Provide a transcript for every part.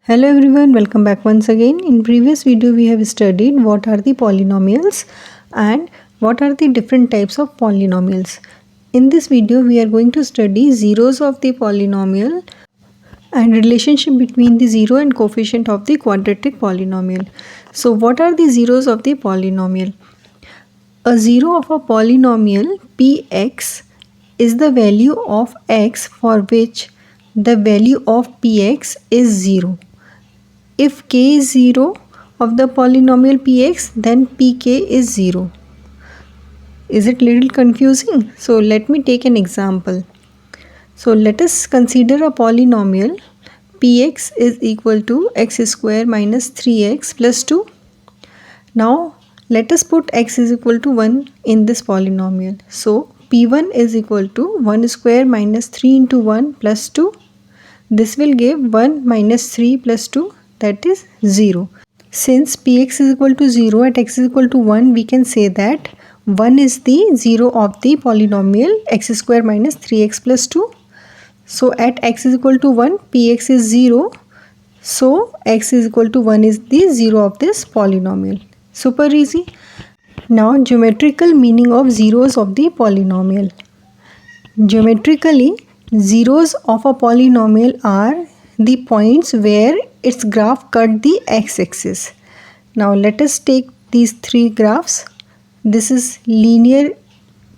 Hello everyone, welcome back once again. In previous video we have studied what are the polynomials and what are the different types of polynomials. In this video we are going to study zeros of the polynomial and relationship between the zero and coefficient of the quadratic polynomial. So what are the zeros of the polynomial? A zero of a polynomial px is the value of x for which the value of px is 0. If k is 0 of the polynomial px, then pk is 0. Is it little confusing? So let me take an example. So let us consider a polynomial px is equal to x square minus 3x plus 2. Now let us put x is equal to 1 in this polynomial. So p1 is equal to 1 square minus 3 into 1 plus 2. This will give 1 minus 3 plus 2, that is 0. Since px is equal to 0 at x is equal to 1, we can say that 1 is the 0 of the polynomial x square minus 3x plus 2. So at x is equal to 1, px is 0. So x is equal to 1 is the 0 of this polynomial. Super easy. Now geometrical meaning of zeros of the polynomial. Geometrically, zeros of a polynomial are the points where its graph cut the x-axis. Now let us take these three graphs. This is linear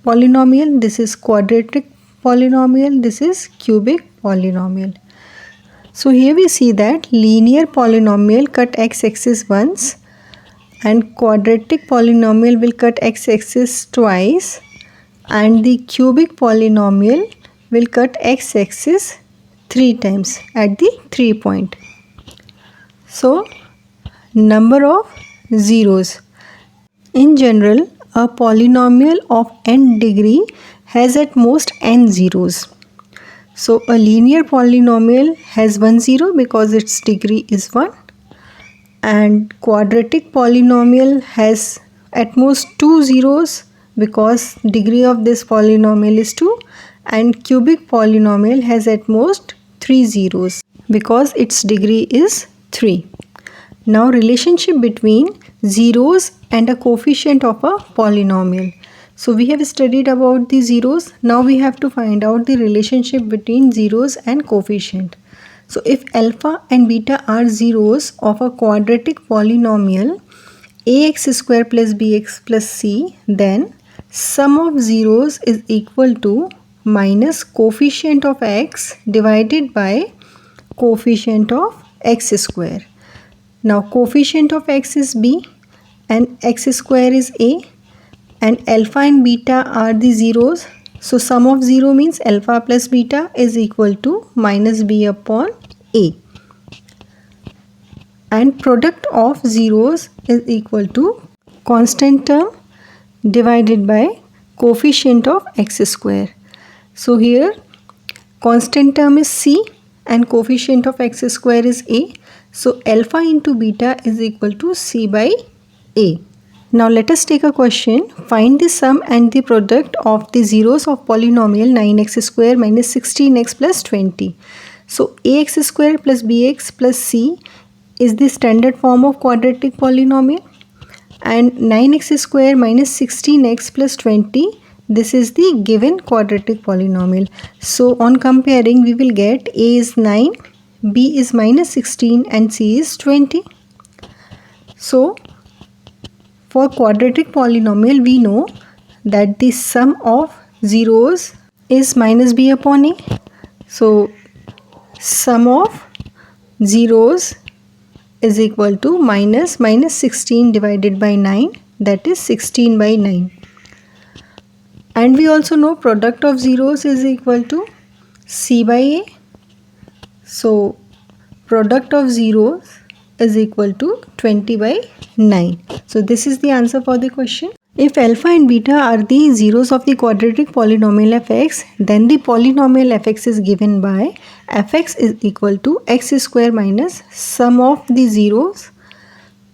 polynomial, this is quadratic polynomial, this is cubic polynomial. So here we see that linear polynomial cut x-axis once and quadratic polynomial will cut x-axis twice and the cubic polynomial will cut x-axis 3 times at the 3 point. So number of zeros. In general, a polynomial of n degree has at most n zeros. So a linear polynomial has 1 zero because its degree is 1, and quadratic polynomial has at most 2 zeros because degree of this polynomial is 2, and cubic polynomial has at most 3 zeros because its degree is 3. Now relationship between zeros and a coefficient of a polynomial. So we have studied about the zeros. Now we have to find out the relationship between zeros and coefficient. So if alpha and beta are zeros of a quadratic polynomial ax square plus bx plus c, then sum of zeros is equal to minus coefficient of x divided by coefficient of x square. Now coefficient of x is b and x square is a, and alpha and beta are the zeros. So sum of 0 means alpha plus beta is equal to minus b upon a, and product of zeros is equal to constant term divided by coefficient of x square. So here constant term is c and coefficient of x square is a. So alpha into beta is equal to c by a. Now let us take a question. Find the sum and the product of the zeros of polynomial 9x square minus 16x plus 20. So ax square plus bx plus c is the standard form of quadratic polynomial, and 9x square minus 16x plus 20, this is the given quadratic polynomial. So on comparing we will get a is 9, b is minus 16 and c is 20. So for quadratic polynomial we know that the sum of zeros is minus b upon a. So sum of zeros is equal to minus 16 divided by 9, that is 16 by 9. And we also know product of zeros is equal to c by a. So product of zeros is equal to 20 by 9. So this is the answer for the question. If alpha and beta are the zeros of the quadratic polynomial fx, then the polynomial fx is given by fx is equal to x square minus sum of the zeros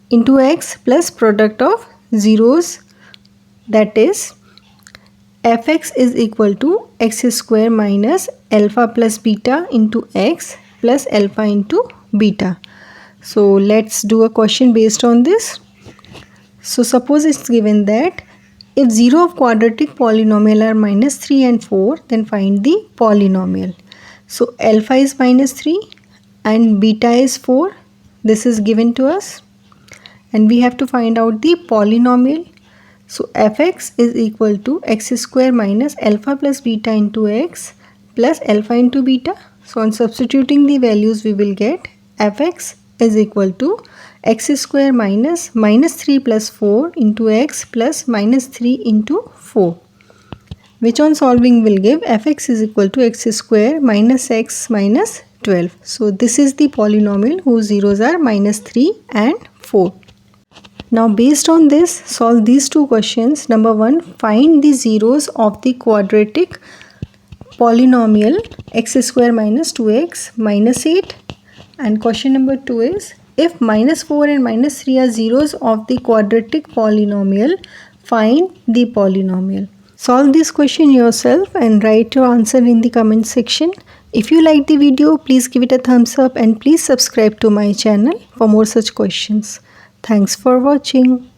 into x plus product of zeros, that is fx is equal to x square minus alpha plus beta into x plus alpha into beta. So let's do a question based on this. So suppose it's given that if 0 of quadratic polynomial are minus 3 and 4, then find the polynomial. So alpha is minus 3 and beta is 4. This is given to us. And we have to find out the polynomial. So fx is equal to x square minus alpha plus beta into x plus alpha into beta. So on substituting the values, we will get fx is equal to x square minus 3 plus 4 into x plus minus 3 into 4, which on solving will give fx is equal to x square minus x minus 12. So this is the polynomial whose zeros are minus 3 and 4. Now based on this, solve these two questions. Number 1, find the zeros of the quadratic polynomial x square minus 2x minus 8. And question number 2 is, if minus 4 and minus 3 are zeros of the quadratic polynomial, find the polynomial. Solve this question yourself and write your answer in the comment section. If you like the video, please give it a thumbs up and please subscribe to my channel for more such questions. Thanks for watching.